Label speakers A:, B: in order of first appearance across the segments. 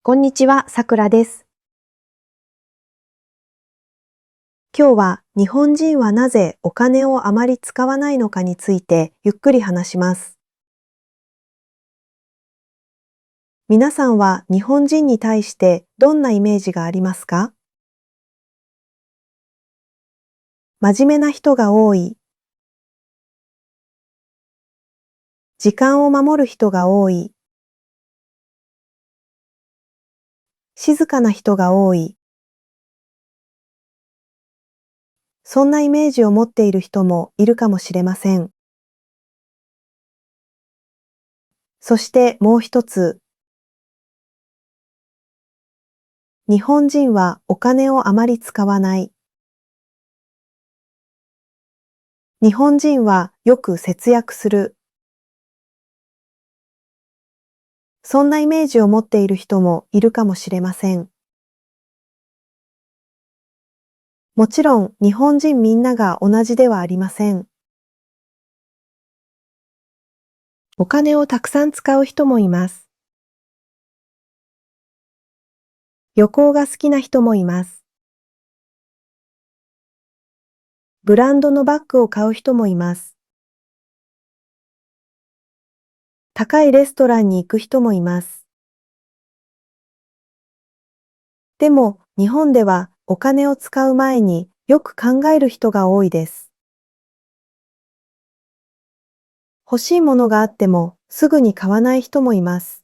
A: こんにちは、さくらです。今日は日本人はなぜお金をあまり使わないのかについてゆっくり話します。皆さんは日本人に対してどんなイメージがありますか？真面目な人が多い、時間を守る人が多い、静かな人が多い。そんなイメージを持っている人もいるかもしれません。そしてもう一つ、日本人はお金をあまり使わない。日本人はよく節約する。そんなイメージを持っている人もいるかもしれません。もちろん日本人みんなが同じではありません。お金をたくさん使う人もいます。旅行が好きな人もいます。ブランドのバッグを買う人もいます。高いレストランに行く人もいます。でも日本ではお金を使う前によく考える人が多いです。欲しいものがあってもすぐに買わない人もいます。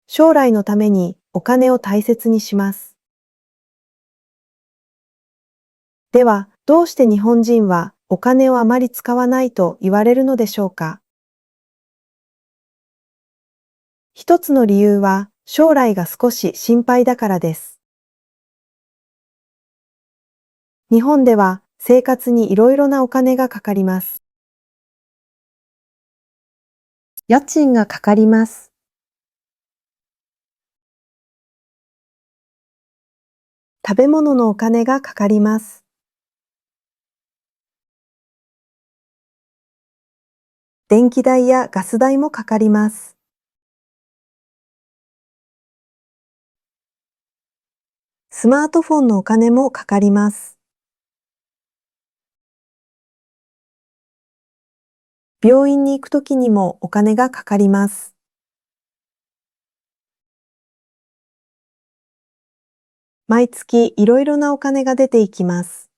A: 将来のためにお金を大切にします。では、どうして日本人はお金をあまり使わないと言われるのでしょうか？一つの理由は将来が少し心配だからです。日本では生活にいろいろなお金がかかります。家賃がかかります。食べ物のお金がかかります。電気代やガス代もかかります。スマートフォンのお金もかかります。病院に行くときにもお金がかかります。毎月いろいろなお金が出ていきます。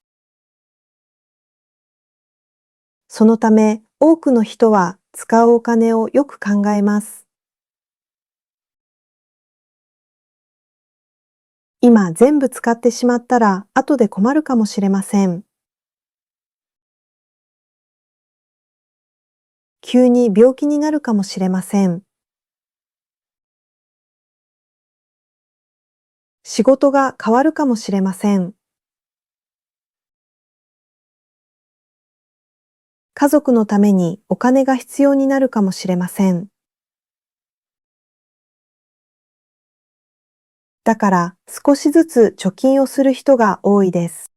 A: そのため多くの人は使うお金をよく考えます。今全部使ってしまったら後で困るかもしれません。急に病気になるかもしれません。仕事が変わるかもしれません。家族のためにお金が必要になるかもしれません。だから少しずつ貯金をする人が多いです。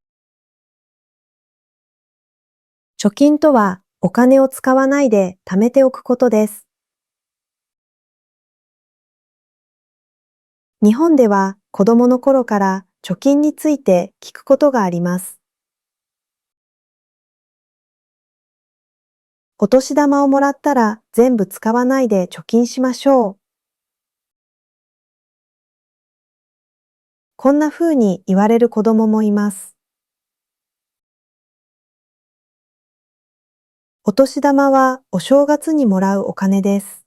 A: 貯金とはお金を使わないで貯めておくことです。日本では子供の頃から貯金について聞くことがあります。お年玉をもらったら全部使わないで貯金しましょう。こんな風に言われる子供もいます。お年玉はお正月にもらうお金です。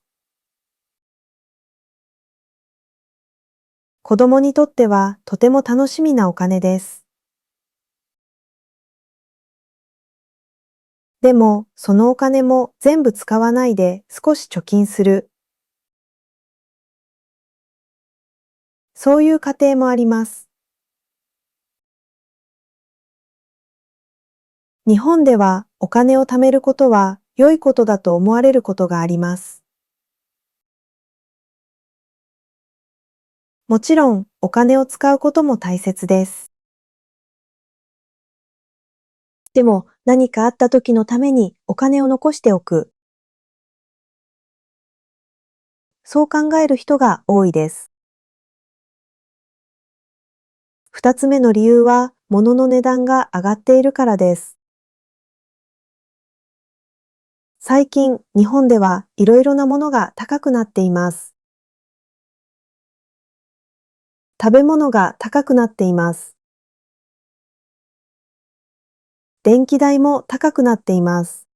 A: 子供にとってはとても楽しみなお金です。でも、そのお金も全部使わないで少し貯金する。そういう家庭もあります。日本ではお金を貯めることは良いことだと思われることがあります。もちろんお金を使うことも大切です。でも何かあった時のためにお金を残しておく。そう考える人が多いです。二つ目の理由は、物の値段が上がっているからです。最近、日本ではいろいろなものが高くなっています。食べ物が高くなっています。電気代も高くなっています。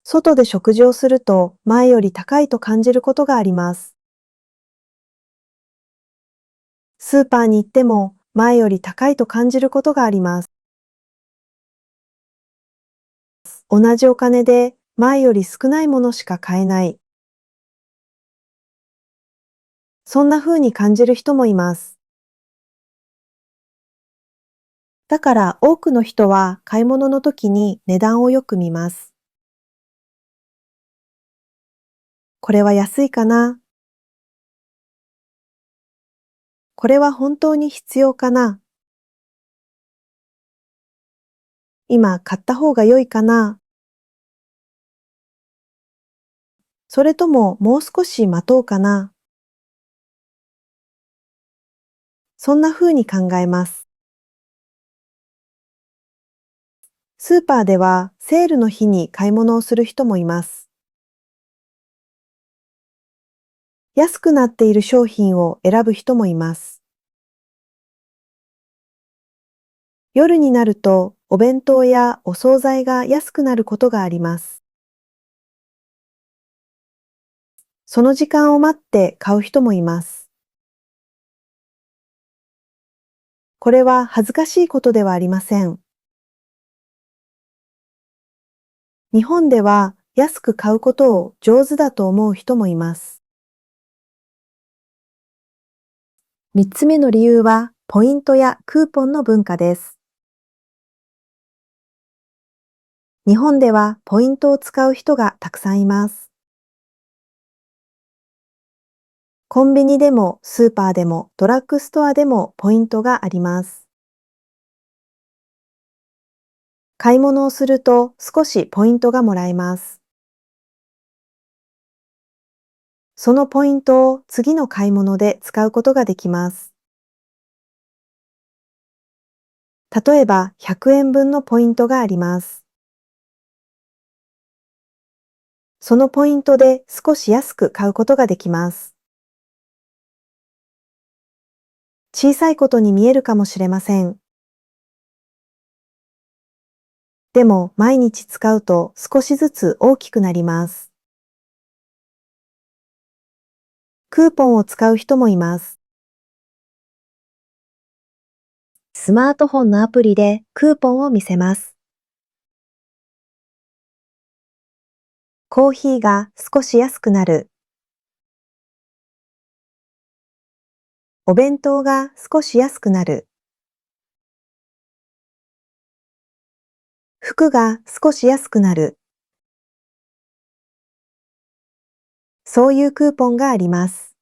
A: 外で食事をすると前より高いと感じることがあります。スーパーに行っても前より高いと感じることがあります。同じお金で前より少ないものしか買えない。そんな風に感じる人もいます。だから多くの人は買い物の時に値段をよく見ます。これは安いかな？これは本当に必要かな？今買った方が良いかな？それとももう少し待とうかな？そんな風に考えます。スーパーではセールの日に買い物をする人もいます。安くなっている商品を選ぶ人もいます。夜になるとお弁当やお惣菜が安くなることがあります。その時間を待って買う人もいます。これは恥ずかしいことではありません。日本では安く買うことを上手だと思う人もいます。三つ目の理由はポイントやクーポンの文化です。日本ではポイントを使う人がたくさんいます。コンビニでもスーパーでもドラッグストアでもポイントがあります。買い物をすると少しポイントがもらえます。そのポイントを次の買い物で使うことができます。例えば100円分のポイントがあります。そのポイントで少し安く買うことができます。小さいことに見えるかもしれません。でも毎日使うと少しずつ大きくなります。クーポンを使う人もいます。スマートフォンのアプリでクーポンを見せます。コーヒーが少し安くなる。お弁当が少し安くなる。服が少し安くなる。そういうクーポンがあります。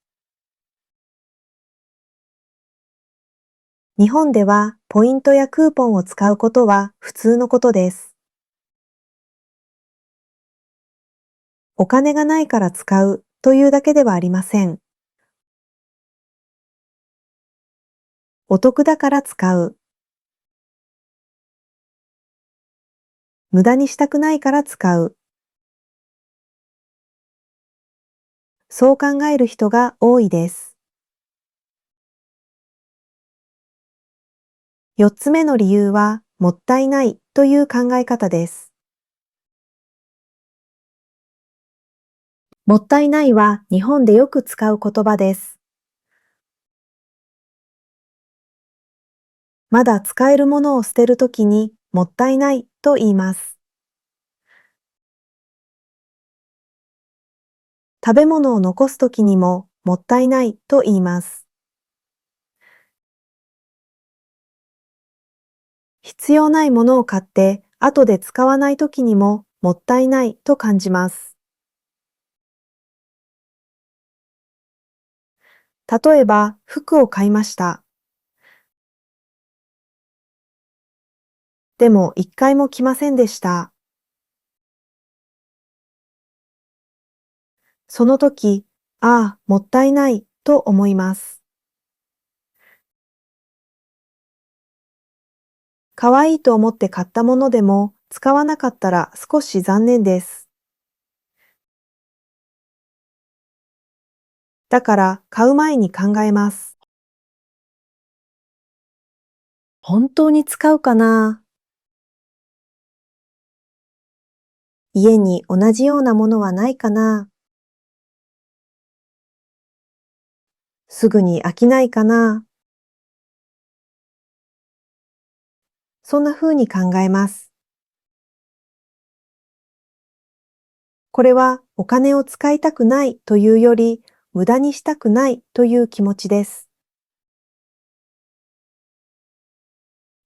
A: 日本ではポイントやクーポンを使うことは普通のことです。お金がないから使うというだけではありません。お得だから使う。無駄にしたくないから使う。そう考える人が多いです。四つ目の理由は、もったいないという考え方です。もったいないは日本でよく使う言葉です。まだ使えるものを捨てるときにもったいないと言います。食べ物を残すときにももったいないと言います。必要ないものを買って後で使わないときにももったいないと感じます。例えば服を買いました。でも一回も着ませんでした。その時、ああ、もったいないと思います。可愛いと思って買ったものでも使わなかったら少し残念です。だから買う前に考えます。本当に使うかな？家に同じようなものはないかな？すぐに飽きないかな？そんな風に考えます。これはお金を使いたくないというより、無駄にしたくないという気持ちです。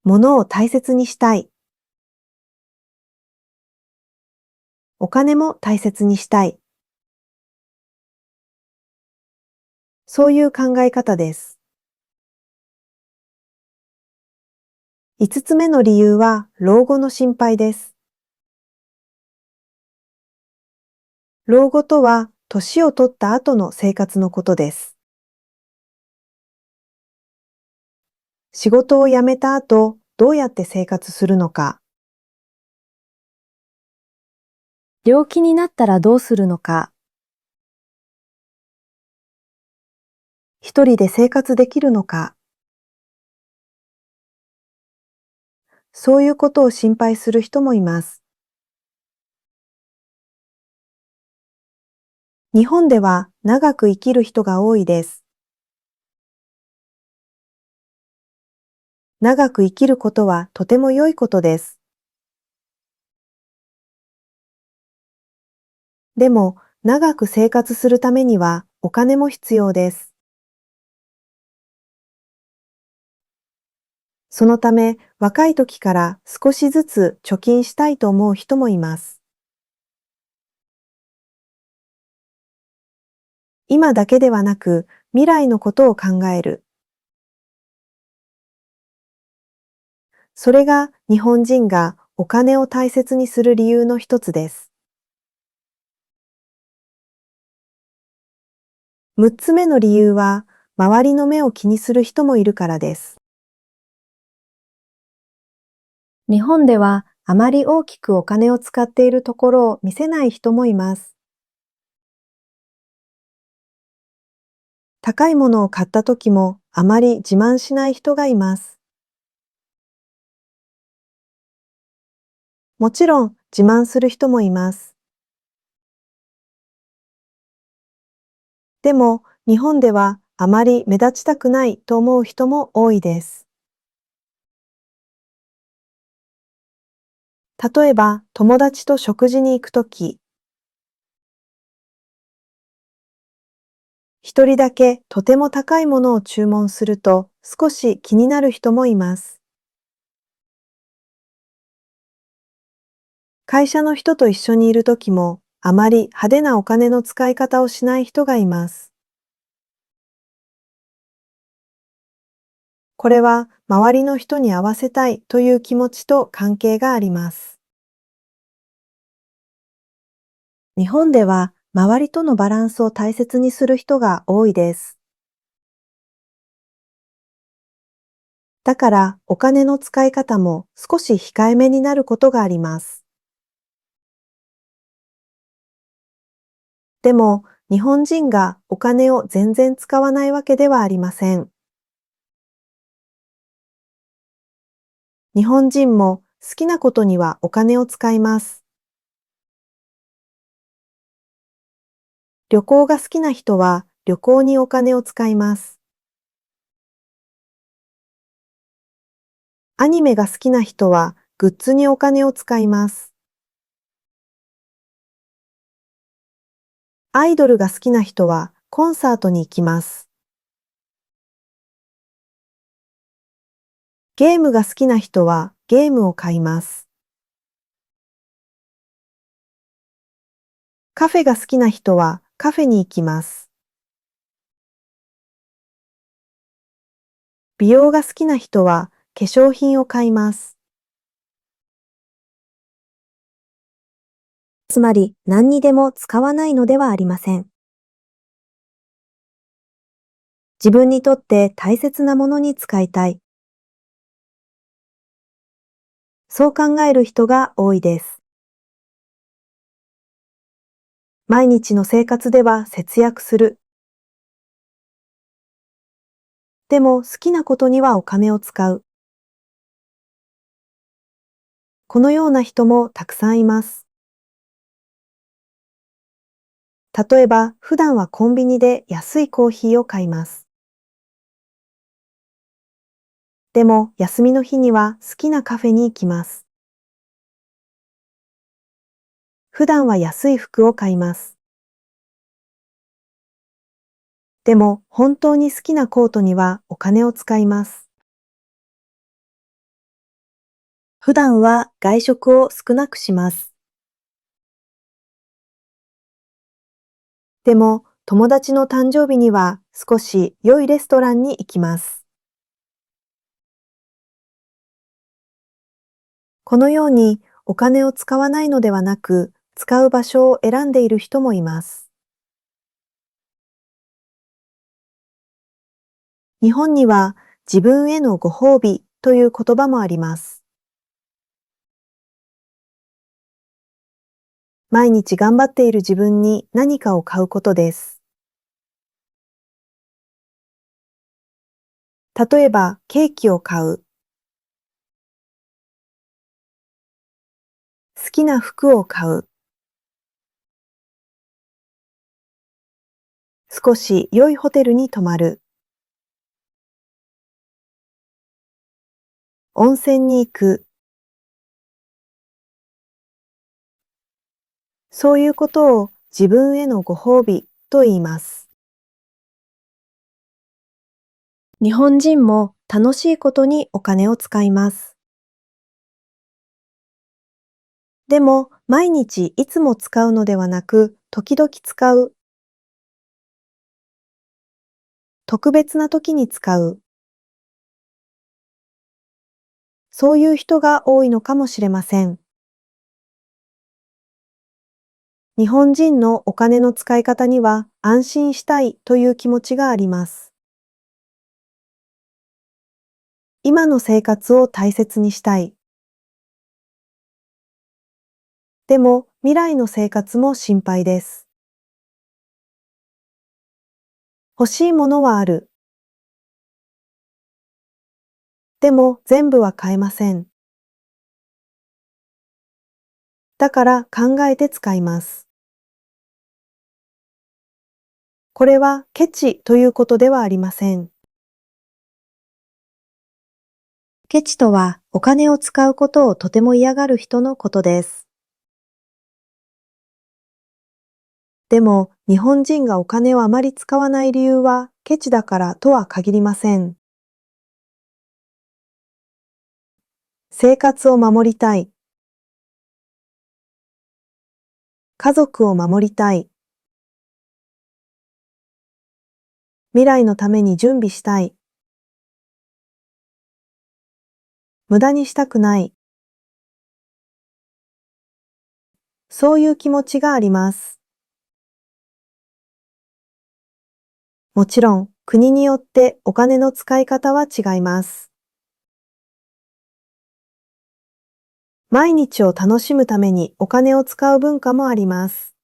A: 物を大切にしたい。お金も大切にしたい。そういう考え方です。5つ目の理由は老後の心配です。老後とは年を取った後の生活のことです。仕事を辞めた後、どうやって生活するのか。病気になったらどうするのか。一人で生活できるのか。そういうことを心配する人もいます。日本では長く生きる人が多いです。長く生きることはとても良いことです。でも、長く生活するためにはお金も必要です。そのため、若い時から少しずつ貯金したいと思う人もいます。今だけではなく、未来のことを考える。それが日本人がお金を大切にする理由の一つです。6つ目の理由は、周りの目を気にする人もいるからです。日本ではあまり大きくお金を使っているところを見せない人もいます。高いものを買った時もあまり自慢しない人がいます。もちろん自慢する人もいます。でも日本ではあまり目立ちたくないと思う人も多いです。例えば友達と食事に行くとき、一人だけとても高いものを注文すると少し気になる人もいます。会社の人と一緒にいるときもあまり派手なお金の使い方をしない人がいます。これは周りの人に合わせたいという気持ちと関係があります。日本では周りとのバランスを大切にする人が多いです。だからお金の使い方も少し控えめになることがあります。でも日本人がお金を全然使わないわけではありません。日本人も好きなことにはお金を使います。旅行が好きな人は旅行にお金を使います。アニメが好きな人はグッズにお金を使います。アイドルが好きな人はコンサートに行きます。ゲームが好きな人はゲームを買います。カフェが好きな人はカフェに行きます。美容が好きな人は化粧品を買います。つまり何にでも使わないのではありません。自分にとって大切なものに使いたい。そう考える人が多いです。毎日の生活では節約する。でも好きなことにはお金を使う。このような人もたくさんいます。例えば、普段はコンビニで安いコーヒーを買います。でも、休みの日には好きなカフェに行きます。普段は安い服を買います。でも、本当に好きなコートにはお金を使います。普段は外食を少なくします。でも、友達の誕生日には少し良いレストランに行きます。このようにお金を使わないのではなく、使う場所を選んでいる人もいます。日本には自分へのご褒美という言葉もあります。毎日頑張っている自分に何かを買うことです。例えば、ケーキを買う、好きな服を買う、少し良いホテルに泊まる、温泉に行く、そういうことを自分へのご褒美と言います。日本人も楽しいことにお金を使います。でも、毎日いつも使うのではなく、時々使う、特別な時に使う、そういう人が多いのかもしれません。日本人のお金の使い方には安心したいという気持ちがあります。今の生活を大切にしたい。でも未来の生活も心配です。欲しいものはある。でも全部は買えません。だから考えて使います。これはケチということではありません。ケチとはお金を使うことをとても嫌がる人のことです。でも日本人がお金をあまり使わない理由はケチだからとは限りません。生活を守りたい。家族を守りたい。未来のために準備したい。無駄にしたくない。そういう気持ちがあります。もちろん、国によってお金の使い方は違います。毎日を楽しむためにお金を使う文化もあります。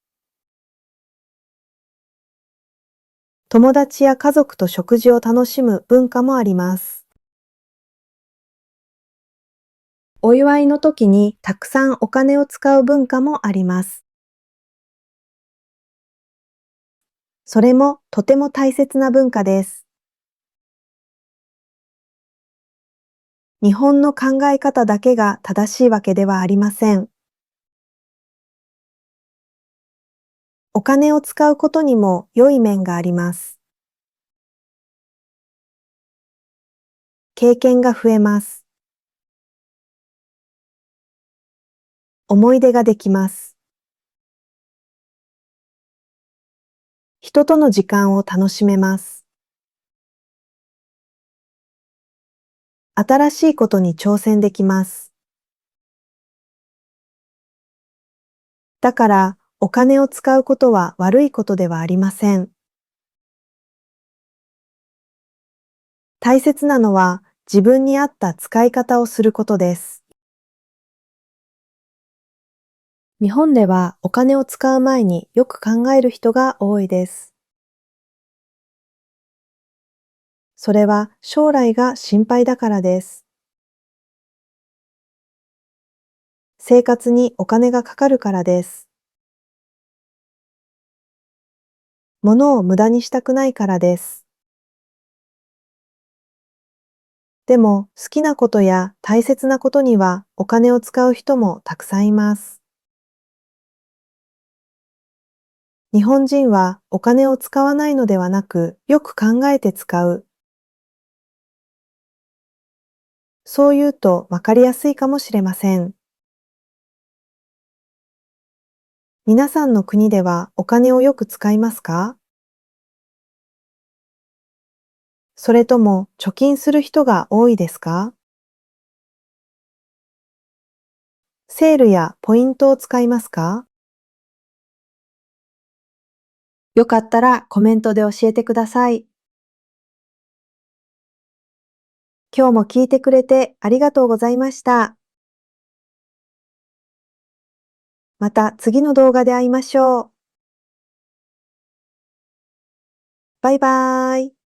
A: 友達や家族と食事を楽しむ文化もあります。お祝いの時にたくさんお金を使う文化もあります。それもとても大切な文化です。日本の考え方だけが正しいわけではありません。お金を使うことにも良い面があります。経験が増えます。思い出ができます。人との時間を楽しめます。新しいことに挑戦できます。だから、お金を使うことは悪いことではありません。大切なのは自分に合った使い方をすることです。日本ではお金を使う前によく考える人が多いです。それは将来が心配だからです。生活にお金がかかるからです。物を無駄にしたくないからです。でも好きなことや大切なことにはお金を使う人もたくさんいます。日本人はお金を使わないのではなく、よく考えて使う。そう言うとわかりやすいかもしれません。皆さんの国ではお金をよく使いますか？それとも貯金する人が多いですか？セールやポイントを使いますか？よかったらコメントで教えてください。今日も聞いてくれてありがとうございました。また次の動画で会いましょう。バイバーイ。